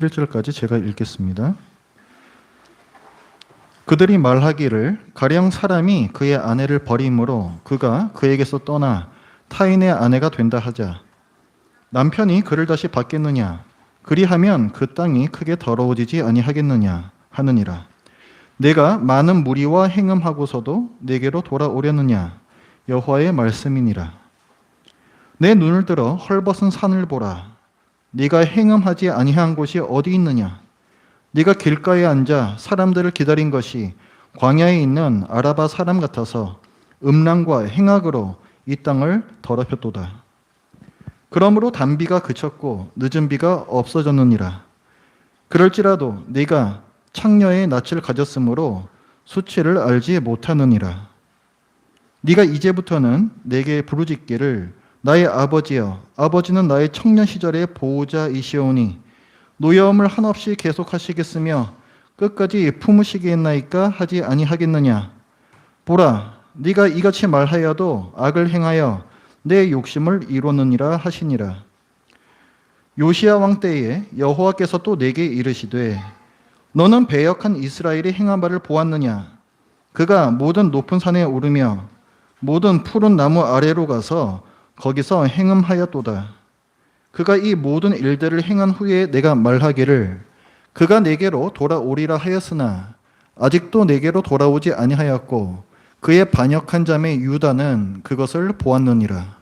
11절까지 제가 읽겠습니다. 그들이 말하기를 가령 사람이 그의 아내를 버림으로 그가 그에게서 떠나 타인의 아내가 된다 하자. 남편이 그를 다시 받겠느냐? 그리하면 그 땅이 크게 더러워지지 아니하겠느냐 하느니라. 내가 많은 무리와 행음하고서도 내게로 돌아오려느냐? 여호와의 말씀이니라. 내 눈을 들어 헐벗은 산을 보라. 네가 행음하지 아니한 곳이 어디 있느냐? 네가 길가에 앉아 사람들을 기다린 것이 광야에 있는 아라바 사람 같아서 음란과 행악으로 이 땅을 더럽혔도다. 그러므로 단비가 그쳤고 늦은 비가 없어졌느니라. 그럴지라도 네가 창녀의 낯을 가졌으므로 수치를 알지 못하느니라. 네가 이제부터는 내게 부르짖기를 나의 아버지여, 아버지는 나의 청년 시절의 보호자이시오니 노여움을 한없이 계속하시겠으며 끝까지 품으시겠나이까 하지 아니하겠느냐. 보라, 네가 이같이 말하여도 악을 행하여 내 욕심을 이루느니라 하시니라. 요시야 왕 때에 여호와께서 또 내게 이르시되 너는 배역한 이스라엘이 행한 바를 보았느냐. 그가 모든 높은 산에 오르며 모든 푸른 나무 아래로 가서 거기서 행음하였도다. 그가 이 모든 일들을 행한 후에 내가 말하기를 그가 내게로 돌아오리라 하였으나 아직도 내게로 돌아오지 아니하였고 그의 반역한 자매 유다는 그것을 보았느니라.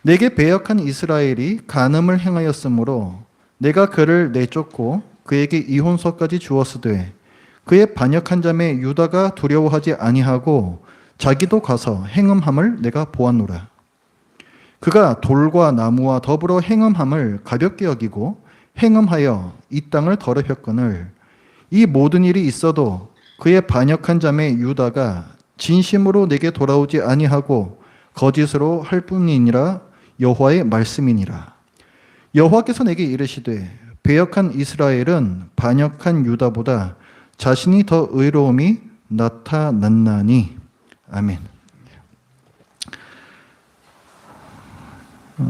내게 배역한 이스라엘이 간음을 행하였으므로 내가 그를 내쫓고 그에게 이혼서까지 주었으되 그의 반역한 자매 유다가 두려워하지 아니하고 자기도 가서 행음함을 내가 보았노라. 그가 돌과 나무와 더불어 행음함을 가볍게 여기고 행음하여 이 땅을 더럽혔거늘 이 모든 일이 있어도 그의 반역한 자매 유다가 진심으로 내게 돌아오지 아니하고 거짓으로 할 뿐이니라. 여호와의 말씀이니라. 여호와께서 내게 이르시되 배역한 이스라엘은 반역한 유다보다 자신이 더 의로움이 나타났나니. 아멘.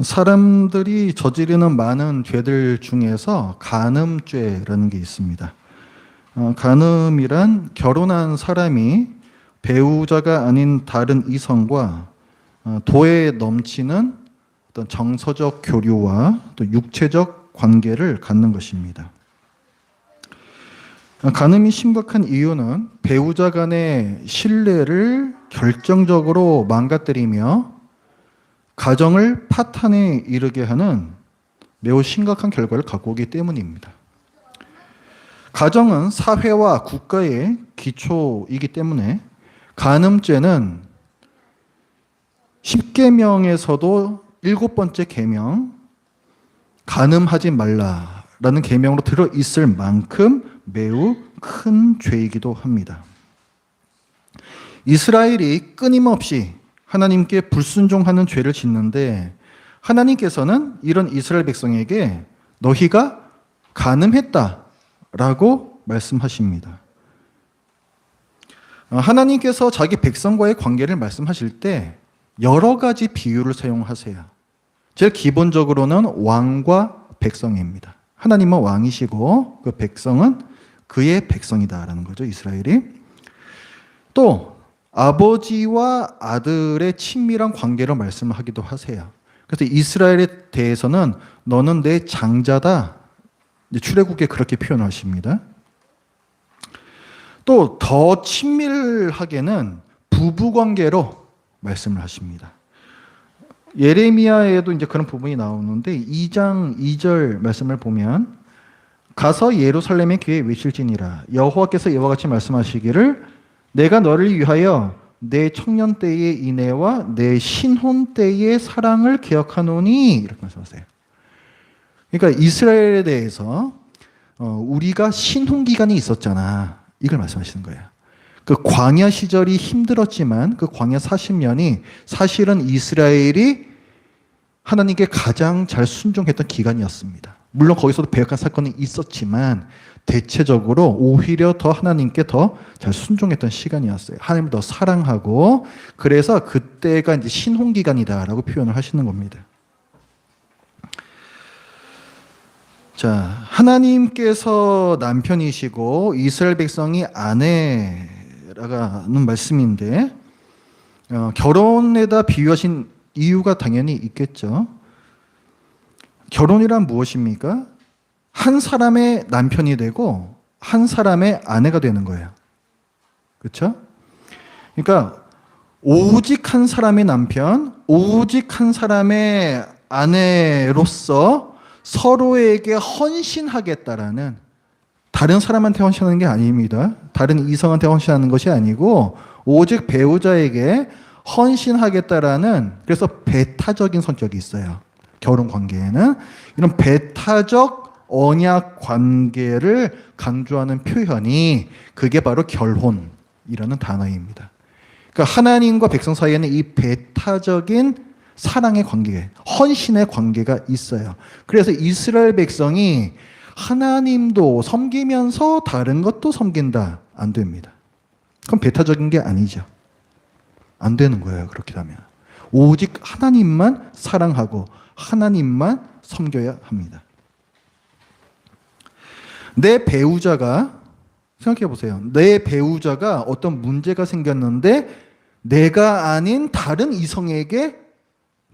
사람들이 저지르는 많은 죄들 중에서 간음죄라는 게 있습니다. 간음이란 결혼한 사람이 배우자가 아닌 다른 이성과 도에 넘치는 어떤 정서적 교류와 또 육체적 관계를 갖는 것입니다. 간음이 심각한 이유는 배우자 간의 신뢰를 결정적으로 망가뜨리며 가정을 파탄에 이르게 하는 매우 심각한 결과를 갖고 오기 때문입니다. 가정은 사회와 국가의 기초이기 때문에 간음죄는 10계명에서도 7번째 계명, 간음하지 말라라는 계명으로 들어있을 만큼 매우 큰 죄이기도 합니다. 이스라엘이 끊임없이 하나님께 불순종하는 죄를 짓는데 하나님께서는 이런 이스라엘 백성에게 너희가 간음했다라고 말씀하십니다. 하나님께서 자기 백성과의 관계를 말씀하실 때 여러 가지 비유를 사용하세요. 제일 기본적으로는 왕과 백성입니다. 하나님은 왕이시고 그 백성은 그의 백성이다라는 거죠, 이스라엘이. 또 아버지와 아들의 친밀한 관계로 말씀하기도 하세요. 그래서 이스라엘에 대해서는 너는 내 장자다. 출애굽기에 그렇게 표현하십니다. 또 더 친밀하게는 부부 관계로 말씀을 하십니다. 예레미야에도 이제 그런 부분이 나오는데 2장 2절 말씀을 보면 가서 예루살렘의 귀에 외칠지니라. 여호와께서 이와 같이 말씀하시기를 내가 너를 위하여 내 청년 때의 인애와 내 신혼 때의 사랑을 기억하노니 이렇게 말씀하세요. 그러니까 이스라엘에 대해서 우리가 신혼 기간이 있었잖아. 이걸 말씀하시는 거예요. 그 광야 시절이 힘들었지만 그 광야 40년이 사실은 이스라엘이 하나님께 가장 잘 순종했던 기간이었습니다. 물론 거기서도 배역한 사건이 있었지만 대체적으로 오히려 더 하나님께 더 잘 순종했던 시간이었어요. 하나님을 더 사랑하고 그래서 그때가 이제 신혼 기간이다라고 표현을 하시는 겁니다. 자, 하나님께서 남편이시고 이스라엘 백성이 아내라는 말씀인데 결혼에다 비유하신 이유가 당연히 있겠죠. 결혼이란 무엇입니까? 한 사람의 남편이 되고 한 사람의 아내가 되는 거예요. 그렇죠? 그러니까 오직 한 사람의 남편, 오직 한 사람의 아내로서 서로에게 헌신하겠다라는, 다른 사람한테 헌신하는 게 아닙니다. 다른 이성한테 헌신하는 것이 아니고 오직 배우자에게 헌신하겠다라는, 그래서 배타적인 성격이 있어요. 결혼 관계에는 이런 배타적 언약 관계를 강조하는 표현이, 그게 바로 결혼이라는 단어입니다. 그러니까 하나님과 백성 사이에는 이 배타적인 사랑의 관계, 헌신의 관계가 있어요. 그래서 이스라엘 백성이 하나님도 섬기면서 다른 것도 섬긴다, 안 됩니다. 그럼 배타적인 게 아니죠. 안 되는 거예요. 그렇게 하면 오직 하나님만 사랑하고 하나님만 섬겨야 합니다. 내 배우자가, 생각해 보세요. 내 배우자가 어떤 문제가 생겼는데 내가 아닌 다른 이성에게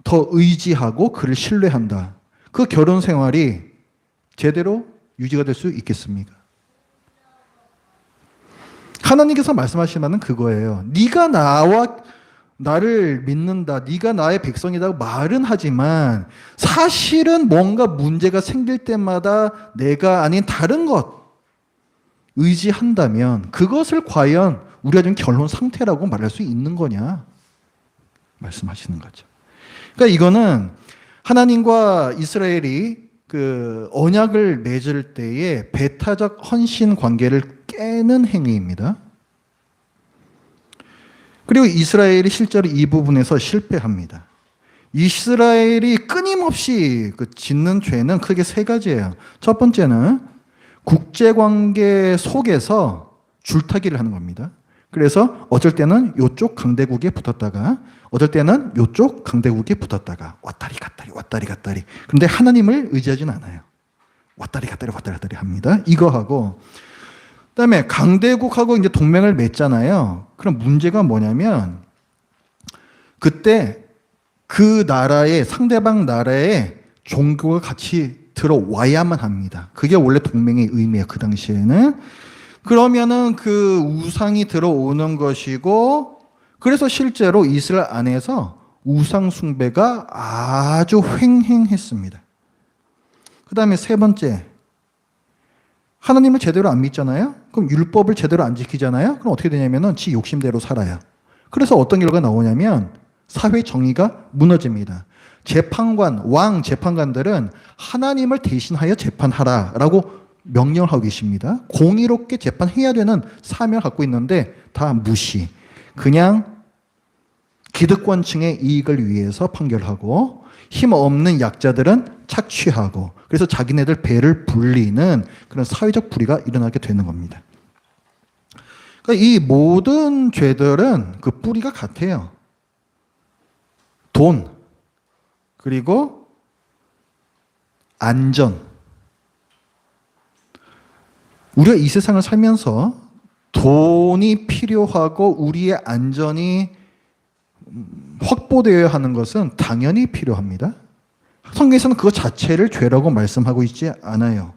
더 의지하고 그를 신뢰한다. 그 결혼 생활이 제대로 유지가 될 수 있겠습니까? 하나님께서 말씀하시는 말은 그거예요. 네가 나를 믿는다, 네가 나의 백성이라고 말은 하지만 사실은 뭔가 문제가 생길 때마다 내가 아닌 다른 것 의지한다면 그것을 과연 우리가 지금 결혼 상태라고 말할 수 있는 거냐 말씀하시는 거죠. 그러니까 이거는 하나님과 이스라엘이 그 언약을 맺을 때에 배타적 헌신 관계를 깨는 행위입니다. 그리고 이스라엘이 실제로 이 부분에서 실패합니다. 이스라엘이 끊임없이 짓는 죄는 크게 세 가지예요. 첫 번째는 국제관계 속에서 줄타기를 하는 겁니다. 그래서 어쩔 때는 이쪽 강대국에 붙었다가 어쩔 때는 이쪽 강대국에 붙었다가 왔다리 갔다리. 그런데 하나님을 의지하지는 않아요. 왔다리 갔다리 합니다. 이거하고, 그다음에 강대국하고 이제 동맹을 맺잖아요. 그럼 문제가 뭐냐면 그때 그 나라의, 상대방 나라의 종교가 같이 들어와야만 합니다. 그게 원래 동맹의 의미예요. 그 당시에는. 그러면은 그 우상이 들어오는 것이고, 그래서 실제로 이스라엘 안에서 우상 숭배가 아주 횡행했습니다. 그 다음에 세 번째, 하나님을 제대로 안 믿잖아요? 그럼 율법을 제대로 안 지키잖아요? 그럼 어떻게 되냐면은 지 욕심대로 살아요. 그래서 어떤 결과가 나오냐면 사회 정의가 무너집니다. 재판관, 왕 재판관들은 하나님을 대신하여 재판하라라고 명령을 하고 계십니다. 공의롭게 재판해야 되는 사명을 갖고 있는데 다 무시. 그냥 기득권층의 이익을 위해서 판결하고 힘없는 약자들은 착취하고, 그래서 자기네들 배를 불리는 그런 사회적 불의가 일어나게 되는 겁니다. 그러니까 이 모든 죄들은 그 뿌리가 같아요. 돈, 그리고 안전. 우리가 이 세상을 살면서 돈이 필요하고 우리의 안전이 확보되어야 하는 것은 당연히 필요합니다. 성경에서는 그것 자체를 죄라고 말씀하고 있지 않아요.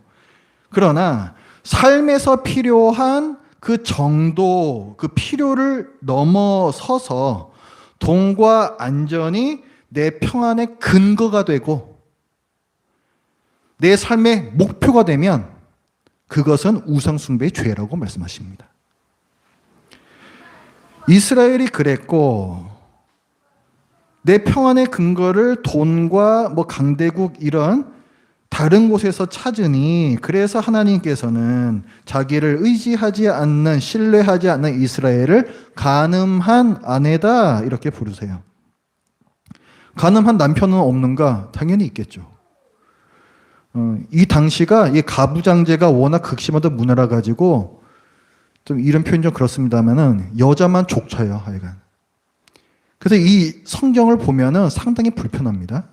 그러나 삶에서 필요한 그 정도, 그 필요를 넘어서서 돈과 안전이 내 평안의 근거가 되고 내 삶의 목표가 되면 그것은 우상숭배의 죄라고 말씀하십니다. 이스라엘이 그랬고, 내 평안의 근거를 돈과 강대국 이런 다른 곳에서 찾으니, 그래서 하나님께서는 자기를 의지하지 않는, 신뢰하지 않는 이스라엘을 간음한 아내다 이렇게 부르세요. 간음한 남편은 없는가? 당연히 있겠죠. 이 당시가 이 가부장제가 워낙 극심하던 문화라 가지고 좀 이런 표현 좀 그렇습니다만은 여자만 족쳐요, 하여간. 그래서 이 성경을 보면은 상당히 불편합니다.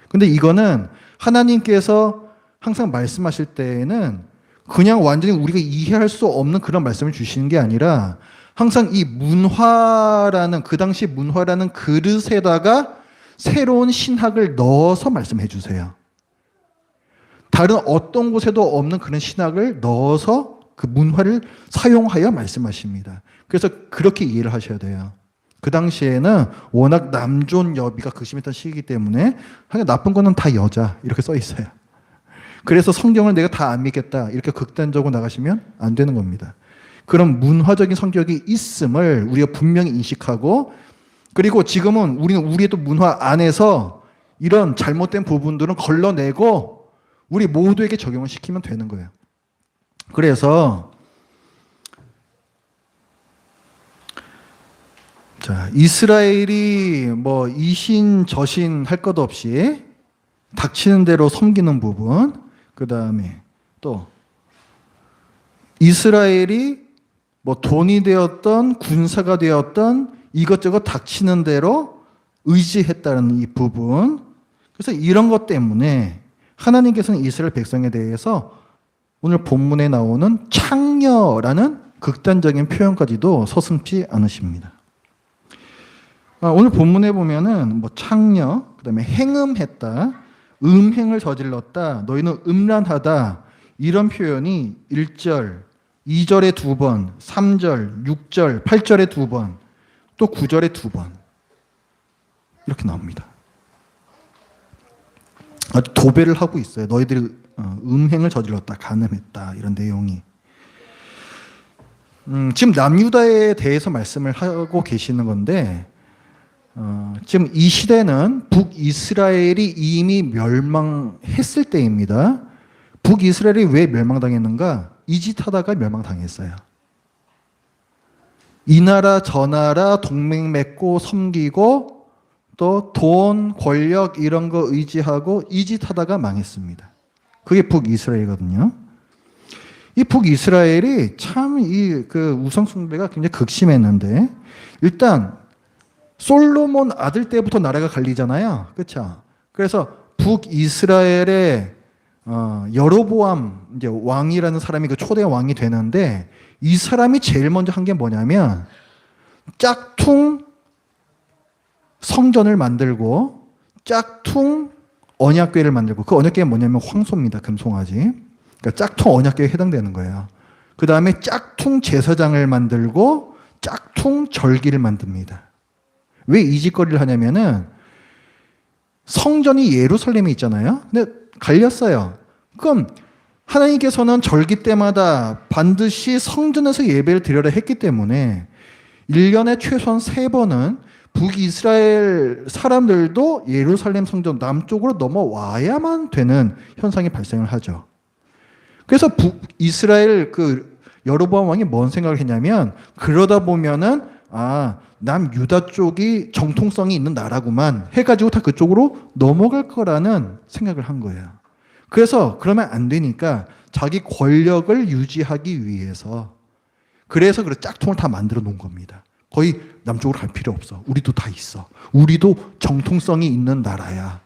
근데 이거는 하나님께서 항상 말씀하실 때에는 그냥 완전히 우리가 이해할 수 없는 그런 말씀을 주시는 게 아니라 항상 이 문화라는, 그 당시 문화라는 그릇에다가 새로운 신학을 넣어서 말씀해 주세요. 다른 어떤 곳에도 없는 그런 신학을 넣어서 그 문화를 사용하여 말씀하십니다. 그래서 그렇게 이해를 하셔야 돼요. 그 당시에는 워낙 남존 여비가 극심했던 시기이기 때문에 나쁜 거는 다 여자 이렇게 써 있어요. 그래서 성경을 내가 다 안 믿겠다 이렇게 극단적으로 나가시면 안 되는 겁니다. 그런 문화적인 성격이 있음을 우리가 분명히 인식하고, 그리고 지금은 우리는 우리의 또 문화 안에서 이런 잘못된 부분들은 걸러내고 우리 모두에게 적용을 시키면 되는 거예요. 그래서 자, 이스라엘이 뭐 이신 저신 할 것 없이 닥치는 대로 섬기는 부분, 그 다음에 또 이스라엘이 뭐 돈이 되었던 군사가 되었던 이것저것 닥치는 대로 의지했다는 이 부분. 그래서 이런 것 때문에 하나님께서는 이스라엘 백성에 대해서 오늘 본문에 나오는 창녀라는 극단적인 표현까지도 서슴지 않으십니다. 오늘 본문에 보면은 뭐 창녀, 그다음에 행음했다, 음행을 저질렀다, 너희는 음란하다, 이런 표현이 1절, 2절에 2번, 3절, 6절, 8절에 2번, 또 9절에 2번 이렇게 나옵니다. 아주 도배를 하고 있어요. 너희들이 음행을 저질렀다, 간음했다, 이런 내용이. 지금 남유다에 대해서 말씀을 하고 계시는 건데, 지금 이 시대는 북이스라엘이 이미 멸망했을 때입니다. 북이스라엘이 왜 멸망당했는가? 이 짓 하다가 멸망당했어요. 이 나라 저 나라 동맹 맺고 섬기고 또 돈, 권력 이런 거 의지하고 이 짓 하다가 망했습니다. 그게 북이스라엘이거든요. 이 북이스라엘이 참 이 그 우상 숭배가 굉장히 극심했는데, 일단 솔로몬 아들 때부터 나라가 갈리잖아요. 그렇죠? 그래서 북이스라엘의 여로보암 이제 왕이라는 사람이 그 초대 왕이 되는데, 이 사람이 제일 먼저 한 게 뭐냐면 짝퉁 성전을 만들고 짝퉁 언약궤를 만들고, 그 언약궤가 뭐냐면 황소입니다. 금송아지. 그러니까 짝퉁 언약궤에 해당되는 거예요. 그 다음에 짝퉁 제사장을 만들고 짝퉁 절기를 만듭니다. 왜 이 짓거리를 하냐면은 성전이 예루살렘에 있잖아요. 근데 갈렸어요. 그럼 하나님께서는 절기 때마다 반드시 성전에서 예배를 드려라 했기 때문에 1년에 최소한 3번은 북이스라엘 사람들도 예루살렘 성전 남쪽으로 넘어와야만 되는 현상이 발생을 하죠. 그래서 북이스라엘 그 여로보암 왕이 뭔 생각을 했냐면, 그러다 보면은 남유다 쪽이 정통성이 있는 나라구만 해가지고 다 그쪽으로 넘어갈 거라는 생각을 한 거예요. 그래서 그러면 안 되니까 자기 권력을 유지하기 위해서, 그래서 그 짝퉁을 다 만들어 놓은 겁니다. 거의 남쪽으로 갈 필요 없어. 우리도 다 있어. 우리도 정통성이 있는 나라야.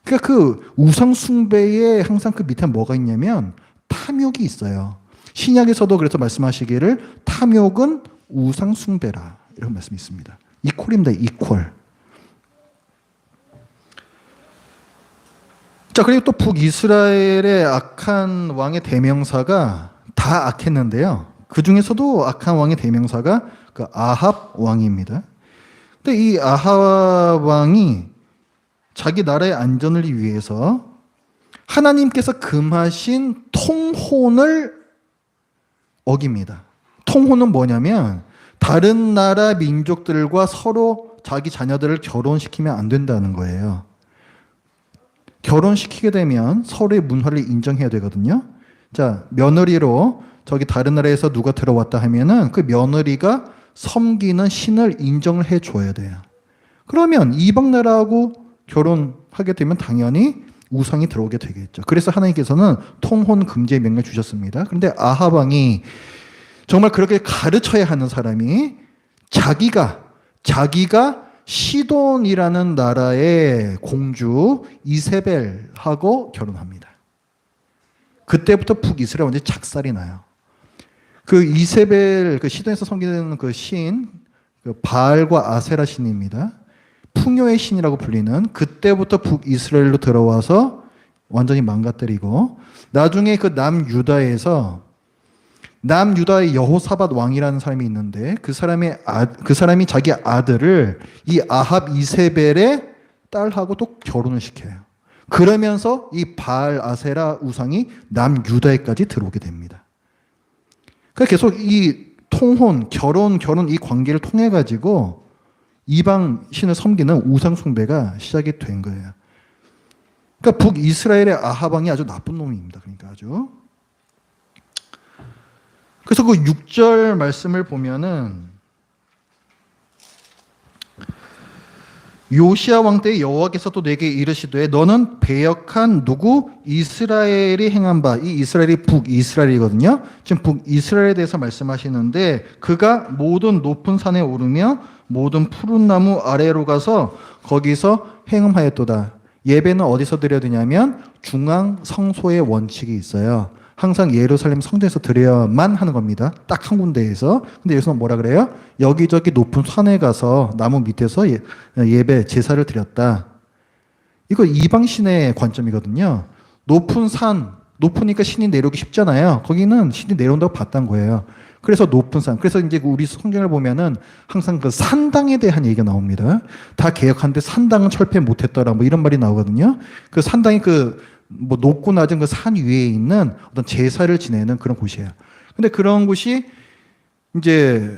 그러니까 그 우상 숭배에 항상 그 밑에 뭐가 있냐면 탐욕이 있어요. 신약에서도 그래서 말씀하시기를 탐욕은 우상 숭배라, 이런 말씀이 있습니다. 이퀄입니다. 이퀄. 자, 그리고 또 북이스라엘의 악한 왕의 대명사가 다 악했는데요. 그 중에서도 악한 왕의 대명사가 그 아합 왕입니다. 근데 이 아합 왕이 자기 나라의 안전을 위해서 하나님께서 금하신 통혼을 어깁니다. 통혼은 뭐냐면 다른 나라 민족들과 서로 자기 자녀들을 결혼시키면 안 된다는 거예요. 결혼시키게 되면 서로의 문화를 인정해야 되거든요. 자, 며느리로 저기 다른 나라에서 누가 들어왔다 하면은 그 며느리가 섬기는 신을 인정을 해줘야 돼요. 그러면 이방 나라하고 결혼하게 되면 당연히 우상이 들어오게 되겠죠. 그래서 하나님께서는 통혼 금지의 명령을 주셨습니다. 그런데 아합 왕이 정말 그렇게 가르쳐야 하는 사람이 자기가 시돈이라는 나라의 공주 이세벨하고 결혼합니다. 그때부터 북이스라엘 완전히 작살이 나요. 그 이세벨 그 시돈에서 섬기는 그 신, 그 바알과 아세라 신입니다. 풍요의 신이라고 불리는 그때부터 북이스라엘로 들어와서 완전히 망가뜨리고 나중에 그 남유다의 여호사밧 왕이라는 사람이 있는데 그 사람이 자기 아들을 이 아합 이세벨의 딸하고 또 결혼을 시켜요. 그러면서 이 바알 아세라 우상이 남유다에까지 들어오게 됩니다. 그러니까 계속 이 통혼, 결혼 이 관계를 통해 가지고 이방 신을 섬기는 우상 숭배가 시작이 된 거예요. 그러니까 북이스라엘의 아합 왕이 아주 나쁜 놈입니다. 그러니까 아주. 그래서 그 6절 말씀을 보면은 요시야 왕 때 여호와께서 또 내게 이르시되 너는 배역한 누구 이스라엘이 행한 바, 이 이스라엘이 북이스라엘이거든요. 지금 북이스라엘에 대해서 말씀하시는데 그가 모든 높은 산에 오르며 모든 푸른 나무 아래로 가서 거기서 행음하였도다. 예배는 어디서 드려야 되냐면 중앙 성소의 원칙이 있어요. 항상 예루살렘 성전에서 드려야만 하는 겁니다. 딱 한 군데에서. 근데 여기서 뭐라 그래요? 여기저기 높은 산에 가서 나무 밑에서 예배, 제사를 드렸다. 이거 이방신의 관점이거든요. 높은 산, 높으니까 신이 내려오기 쉽잖아요. 거기는 신이 내려온다고 봤단 거예요. 그래서 높은 산. 그래서 이제 우리 성경을 보면은 항상 그 산당에 대한 얘기가 나옵니다. 다 개혁하는데 산당은 철폐 못했더라. 뭐 이런 말이 나오거든요. 그 산당이 뭐 높고 낮은 그 산 위에 있는 어떤 제사를 지내는 그런 곳이에요. 근데 그런 곳이 이제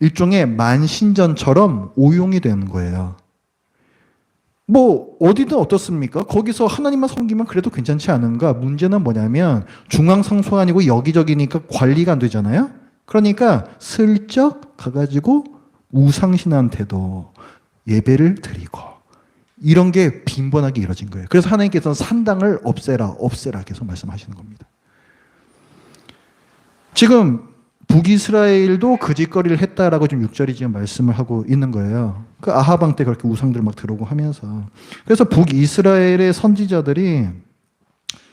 일종의 만신전처럼 오용이 되는 거예요. 뭐 어디든 어떻습니까? 거기서 하나님만 섬기면 그래도 괜찮지 않은가? 문제는 뭐냐면 중앙성소가 아니고 여기저기니까 관리가 안 되잖아요. 그러니까 슬쩍 가가지고 우상신한테도 예배를 드리고 이런 게 빈번하게 이루어진 거예요. 그래서 하나님께서는 산당을 없애라 계속 말씀하시는 겁니다. 지금 북이스라엘도 그 짓거리를 했다라고 지금 6절이 지금 말씀을 하고 있는 거예요. 그 아하방 때 그렇게 우상들 막 들어오고 하면서. 그래서 북이스라엘의 선지자들이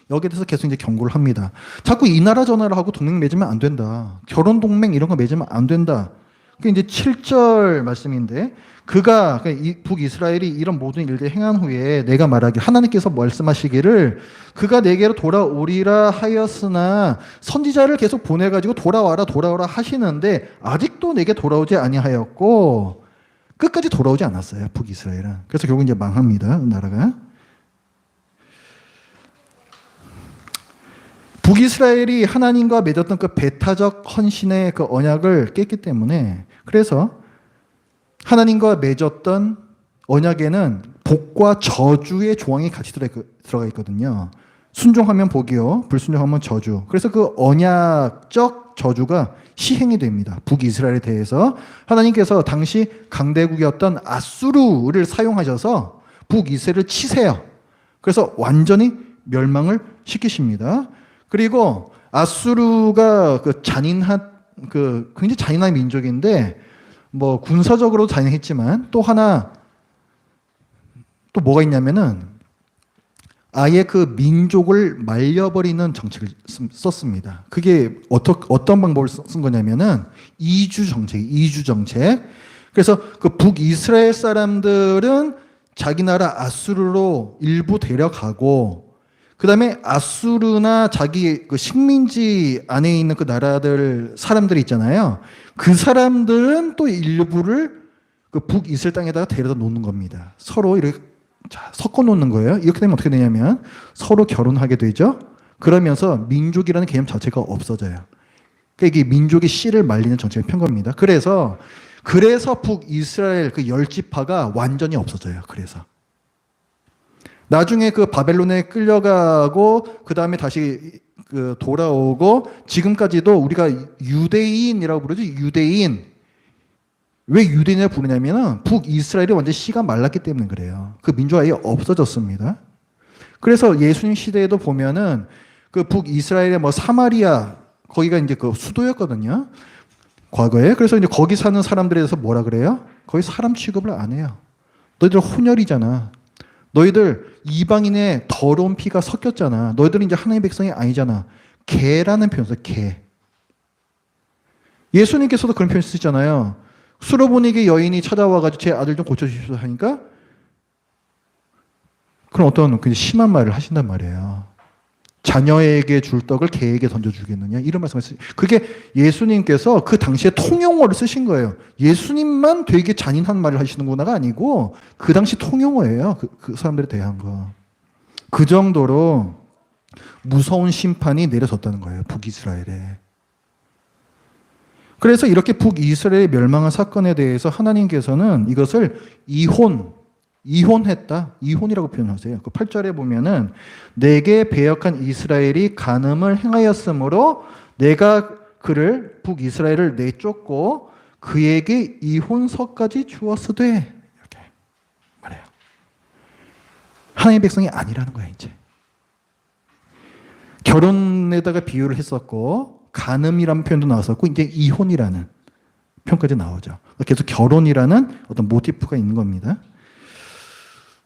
여기에 대해서 계속 이제 경고를 합니다. 자꾸 이 나라 저 나라 하고 동맹 맺으면 안 된다. 결혼 동맹 이런 거 맺으면 안 된다. 그게 이제 7절 말씀인데 그가 북이스라엘이 이런 모든 일들을 행한 후에 내가 말하기 하나님께서 말씀하시기를 그가 내게로 돌아오리라 하였으나 선지자를 계속 보내가지고 돌아와라 하시는데 아직도 내게 돌아오지 아니하였고 끝까지 돌아오지 않았어요. 북이스라엘은. 그래서 결국 이제 망합니다. 나라가. 북이스라엘이 하나님과 맺었던 그 배타적 헌신의 그 언약을 깼기 때문에 그래서 하나님과 맺었던 언약에는 복과 저주의 조항이 같이 들어가 있거든요. 순종하면 복이요, 불순종하면 저주. 그래서 그 언약적 저주가 시행이 됩니다. 북이스라엘에 대해서 하나님께서 당시 강대국이었던 아수르를 사용하셔서 북이스라엘을 치세요. 그래서 완전히 멸망을 시키십니다. 그리고 아수르가 굉장히 잔인한 민족인데 뭐 군사적으로 잔인했지만 또 하나 또 뭐가 있냐면은 아예 그 민족을 말려버리는 정책을 썼습니다. 그게 어떤 방법을 쓴 거냐면은 이주 정책. 그래서 그 북이스라엘 사람들은 자기 나라 아수르로 일부 데려가고 그 다음에 아수르나 자기 그 식민지 안에 있는 그 사람들이 있잖아요. 그 사람들은 또 일부를 그 북이스라엘 땅에다가 데려다 놓는 겁니다. 서로 이렇게 섞어 놓는 거예요. 이렇게 되면 어떻게 되냐면 서로 결혼하게 되죠. 그러면서 민족이라는 개념 자체가 없어져요. 그러니까 이게 민족의 씨를 말리는 정책을 편 겁니다. 그래서 북이스라엘 그 열지파가 완전히 없어져요. 그래서 나중에 그 바벨론에 끌려가고 그 다음에 다시 그 돌아오고 지금까지도 우리가 유대인이라고 부르죠. 유대인. 왜 유대인이라고 부르냐면은 북이스라엘이 완전 씨가 말랐기 때문에 그래요. 그 민족이 아예 없어졌습니다. 그래서 예수님 시대에도 보면은 그 북이스라엘의 뭐 사마리아 거기가 이제 그 수도였거든요. 과거에. 그래서 이제 거기 사는 사람들에 대해서 뭐라 그래요? 거기 사람 취급을 안 해요. 너희들 혼혈이잖아. 너희들 이방인의 더러운 피가 섞였잖아. 너희들은 이제 하나님의 백성이 아니잖아. 개라는 표현 써요. 개. 예수님께서도 그런 표현 쓰잖아요. 수로보니게 여인이 찾아와가지고 제 아들 좀 고쳐주십시오 하니까 그런 어떤 심한 말을 하신단 말이에요. 자녀에게 줄 떡을 개에게 던져주겠느냐 이런 말씀을 쓰. 그게 예수님께서 그 당시에 통용어를 쓰신 거예요. 예수님만 되게 잔인한 말을 하시는구나가 아니고 그 당시 통용어예요. 그 사람들에 대한 거. 그 정도로 무서운 심판이 내려졌다는 거예요. 북이스라엘에. 그래서 이렇게 북이스라엘이 멸망한 사건에 대해서 하나님께서는 이것을 이혼했다. 이혼이라고 표현하세요. 그 8절에 보면은 내게 배역한 이스라엘이 간음을 행하였으므로 내가 그를 북이스라엘을 내쫓고 그에게 이혼서까지 주었으되 이렇게 말해요. 하나님의 백성이 아니라는 거야 이제. 결혼에다가 비유를 했었고 간음이라는 표현도 나왔었고 이제 이혼이라는 표현까지 나오죠. 계속 결혼이라는 어떤 모티프가 있는 겁니다.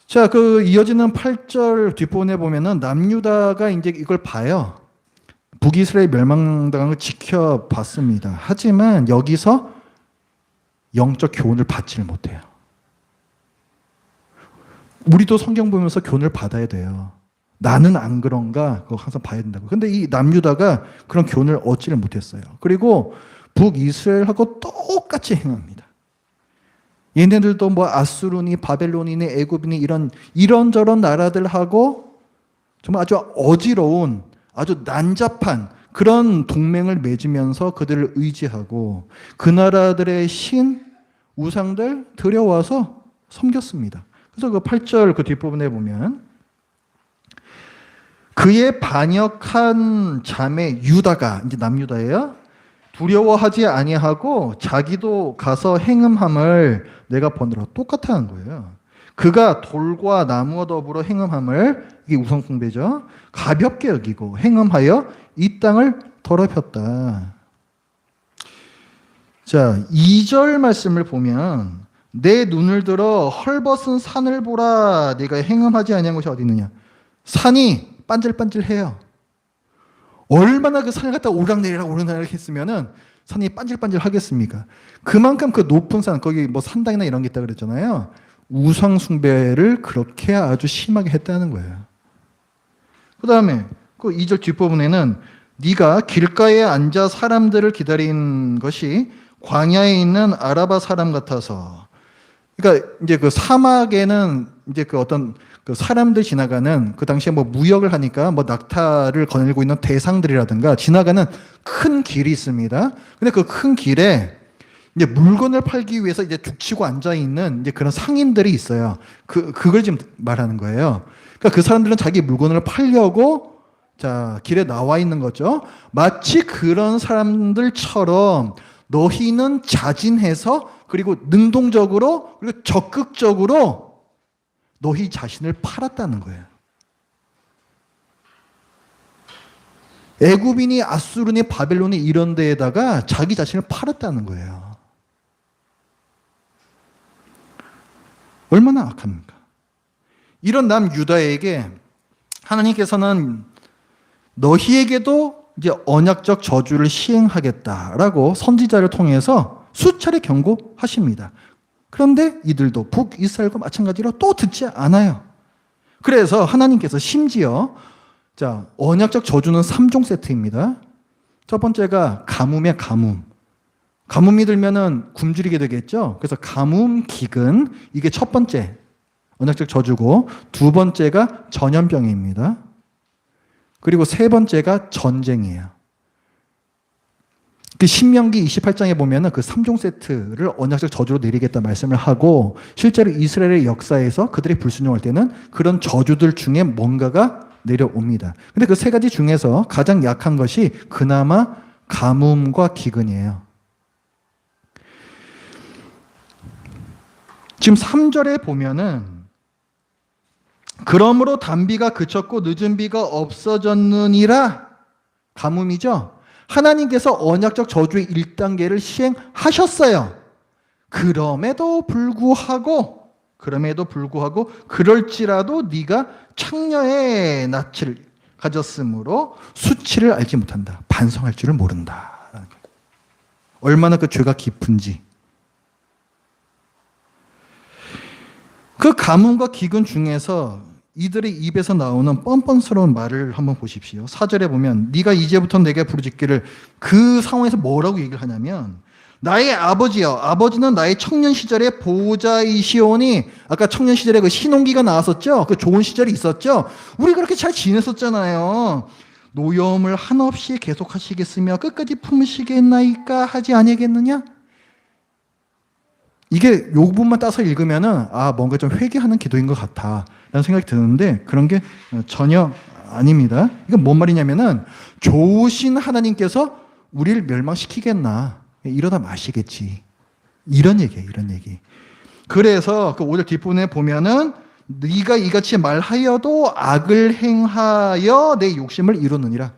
자, 그 이어지는 8절 뒷부분에 보면은 남유다가 이제 이걸 봐요. 북이스라엘 멸망당한 걸 지켜봤습니다. 하지만 여기서 영적 교훈을 받지를 못해요. 우리도 성경 보면서 교훈을 받아야 돼요. 나는 안 그런가? 그거 항상 봐야 된다고. 근데 이 남유다가 그런 교훈을 얻지를 못했어요. 그리고 북이스라엘하고 똑같이 행합니다. 얘네들도 뭐 아수르니 바벨론이니 애굽이니 이런저런 나라들하고 정말 아주 어지러운 아주 난잡한 그런 동맹을 맺으면서 그들을 의지하고 그 나라들의 신 우상들 들여와서 섬겼습니다. 그래서 그 8절 그 뒷부분에 보면 그의 반역한 자매 유다가 이제 남유다예요. 두려워하지 아니하고 자기도 가서 행음함을 내가 보느라 똑같다는 거예요. 그가 돌과 나무와 더불어 행음함을 이게 우상 숭배죠. 가볍게 여기고 행음하여 이 땅을 더럽혔다. 자, 2절 말씀을 보면 내 눈을 들어 헐벗은 산을 보라. 네가 행음하지 아니한 곳이 어디 있느냐. 산이 반질반질해요. 얼마나 그 산을 갖다 오르락내리락 했으면은 산이 반질반질 하겠습니까? 그만큼 그 높은 산, 거기 뭐 산당이나 이런 게 있다 그랬잖아요. 우상숭배를 그렇게 아주 심하게 했다는 거예요. 그 다음에 그 2절 뒷부분에는 네가 길가에 앉아 사람들을 기다린 것이 광야에 있는 아라바 사람 같아서. 그러니까 이제 그 사막에는 이제 그 어떤 그 사람들 지나가는 그 당시에 뭐 무역을 하니까 뭐 낙타를 거닐고 있는 대상들이라든가 지나가는 큰 길이 있습니다. 근데 그 큰 길에 이제 물건을 팔기 위해서 이제 죽치고 앉아 있는 이제 그런 상인들이 있어요. 그걸 지금 말하는 거예요. 그러니까 그 사람들은 자기 물건을 팔려고 자, 길에 나와 있는 거죠. 마치 그런 사람들처럼 너희는 자진해서 그리고 능동적으로 그리고 적극적으로 너희 자신을 팔았다는 거예요. 애굽인이 아수르니 바벨론이 이런 데에다가 자기 자신을 팔았다는 거예요. 얼마나 악합니까? 이런 남유다에게 하나님께서는 너희에게도 이제 언약적 저주를 시행하겠다라고 선지자를 통해서 수차례 경고하십니다. 그런데 이들도 북이스라엘과 마찬가지로 또 듣지 않아요. 그래서 하나님께서 심지어 자, 언약적 저주는 3종 세트입니다. 첫 번째가 가뭄의 가뭄. 가뭄이 들면은 굶주리게 되겠죠. 그래서 가뭄, 기근 이게 첫 번째 언약적 저주고 두 번째가 전염병입니다. 그리고 세 번째가 전쟁이에요. 그 신명기 28장에 보면은 그 3종 세트를 언약적 저주로 내리겠다 말씀을 하고 실제로 이스라엘의 역사에서 그들이 불순종할 때는 그런 저주들 중에 뭔가가 내려옵니다. 근데 그 세 가지 중에서 가장 약한 것이 그나마 가뭄과 기근이에요. 지금 3절에 보면은 그러므로 단비가 그쳤고 늦은 비가 없어졌느니라 가뭄이죠. 하나님께서 언약적 저주의 1단계를 시행하셨어요. 그럼에도 불구하고 그럼에도 불구하고 그럴지라도 네가 창녀의 낯을 가졌으므로 수치를 알지 못한다. 반성할 줄을 모른다. 얼마나 그 죄가 깊은지. 그 가뭄과 기근 중에서 이들의 입에서 나오는 뻔뻔스러운 말을 한번 보십시오. 4절에 보면 네가 이제부터 내게 부르짖기를, 그 상황에서 뭐라고 얘기를 하냐면 나의 아버지여, 아버지는 나의 청년 시절의 보호자이시오니, 아까 청년 시절에 그 신혼기가 나왔었죠. 그 좋은 시절이 있었죠. 우리 그렇게 잘 지냈었잖아요. 노여움을 한없이 계속하시겠으며 끝까지 품으시겠나이까 하지 아니겠느냐? 이게 요 부분만 따서 읽으면은 뭔가 좀 회개하는 기도인 것 같아 라는 생각이 드는데 그런 게 전혀 아닙니다. 이건 뭔 말이냐면은 좋으신 하나님께서 우리를 멸망시키겠나, 이러다 마시겠지, 이런 얘기예요. 이런 얘기. 그래서 그 5절 뒷부분에 보면은 네가 이같이 말하여도 악을 행하여 내 욕심을 이루느니라.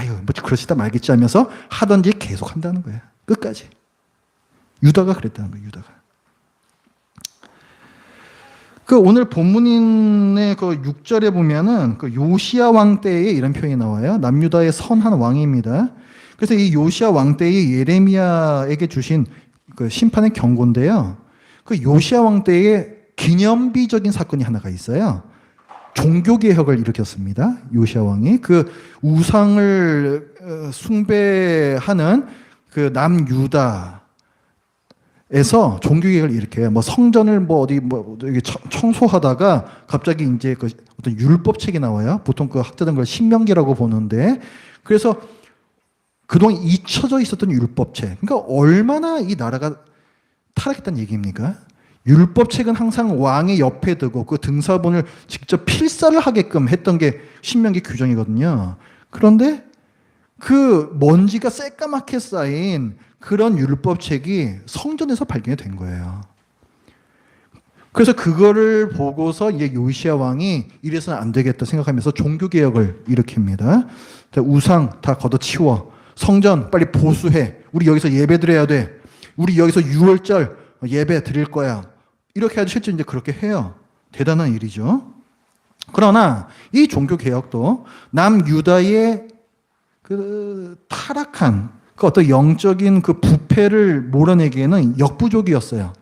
뭐 그러시다 말겠지 하면서 하던지 계속 한다는 거예요. 끝까지. 유다가 그랬다는 거예요. 유다가. 그 오늘 본문인의 그 6절에 보면은 그 요시야 왕 때에 이런 표현이 나와요. 남유다의 선한 왕입니다. 그래서 이 요시야 왕 때에 예레미야에게 주신 그 심판의 경고인데요. 그 요시야 왕 때에 기념비적인 사건이 하나가 있어요. 종교개혁을 일으켰습니다. 요시야 왕이 그 우상을 숭배하는 그 남유다에서 종교개혁을 일으켜요. 성전을 어디 청소하다가 갑자기 이제 그 어떤 율법책이 나와요. 보통 그 학자들은 그걸 신명기라고 보는데, 그래서 그동안 잊혀져 있었던 율법책. 그러니까 얼마나 이 나라가 타락했다는 얘기입니까? 율법책은 항상 왕의 옆에 두고 그 등사본을 직접 필사를 하게끔 했던 게 신명기 규정이거든요. 그런데 그 먼지가 새까맣게 쌓인 그런 율법책이 성전에서 발견이 된 거예요. 그래서 그거를 보고서 이제 요시야 왕이 이래서는 안 되겠다 생각하면서 종교개혁을 일으킵니다. 우상 다 걷어치워. 성전 빨리 보수해. 우리 여기서 예배 드려야 돼. 우리 여기서 6월절 예배 드릴 거야. 이렇게 해도 실제 이제 그렇게 해요. 대단한 일이죠. 그러나 이 종교개혁도 남유다의 그 타락한 그 어떤 영적인 그 부패를 몰아내기에는 역부족이었어요.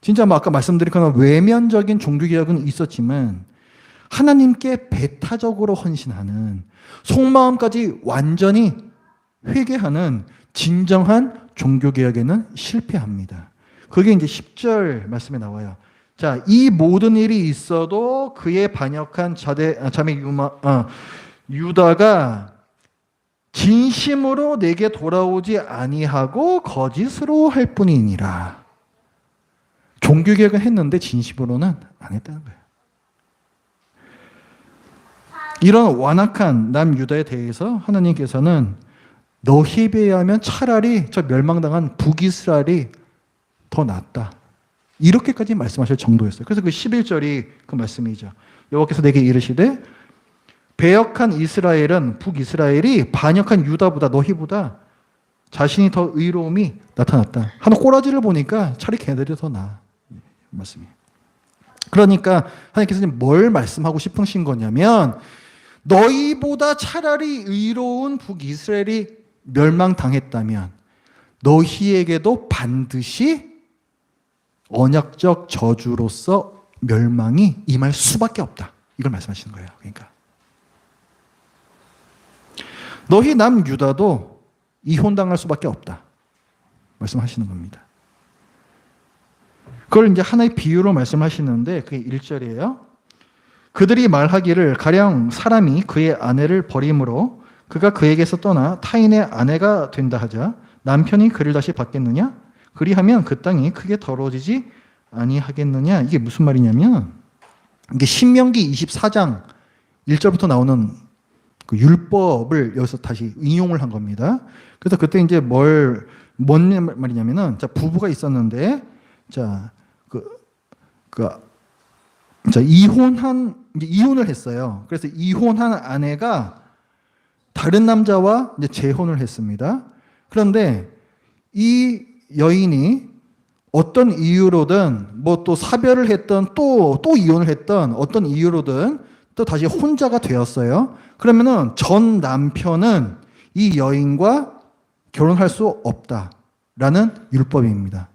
진짜 아까 말씀드린 그런 외면적인 종교개혁은 있었지만 하나님께 배타적으로 헌신하는, 속마음까지 완전히 회개하는 진정한 종교개혁에는 실패합니다. 그게 이제 10절 말씀에 나와요. 자, 이 모든 일이 있어도 그의 반역한 자매 유다가 진심으로 내게 돌아오지 아니하고 거짓으로 할 뿐이니라. 종교개혁은 했는데 진심으로는 안 했다는 거예요. 이런 완악한 남유다에 대해서 하나님께서는 너희에 비하면 차라리 저 멸망당한 북이스라엘이 더 낫다, 이렇게까지 말씀하실 정도였어요. 그래서 그 11절이 그 말씀이죠. 여호와께서 내게 이르시되 배역한 이스라엘은, 북이스라엘이 반역한 유다보다, 너희보다 자신이 더 의로움이 나타났다 하는 꼬라지를 보니까 차라리 걔네들이 더 나아 말씀이에요. 그러니까 하나님께서 뭘 말씀하고 싶으신 거냐면 너희보다 차라리 의로운 북이스라엘이 멸망당했다면 너희에게도 반드시 언약적 저주로서 멸망이 임할 수밖에 없다, 이걸 말씀하시는 거예요. 그러니까 너희 남유다도 이혼당할 수밖에 없다 말씀하시는 겁니다. 그걸 이제 하나의 비유로 말씀하시는데 그게 1절이에요. 그들이 말하기를 가령 사람이 그의 아내를 버림으로 그가 그에게서 떠나 타인의 아내가 된다 하자 남편이 그를 다시 받겠느냐? 그리하면 그 땅이 크게 더러워지지 아니하겠느냐? 이게 무슨 말이냐면 이게 신명기 24장 1절부터 나오는 그 율법을 여기서 다시 인용을 한 겁니다. 그래서 그때 이제 뭔 말이냐면은 자, 부부가 있었는데 이혼을 했어요. 그래서 이혼한 아내가 다른 남자와 이제 재혼을 했습니다. 그런데 이 여인이 어떤 이유로든 뭐 또 사별을 했던 또 이혼을 했던 어떤 이유로든 또 다시 혼자가 되었어요. 그러면은 전 남편은 이 여인과 결혼할 수 없다라는 율법입니다.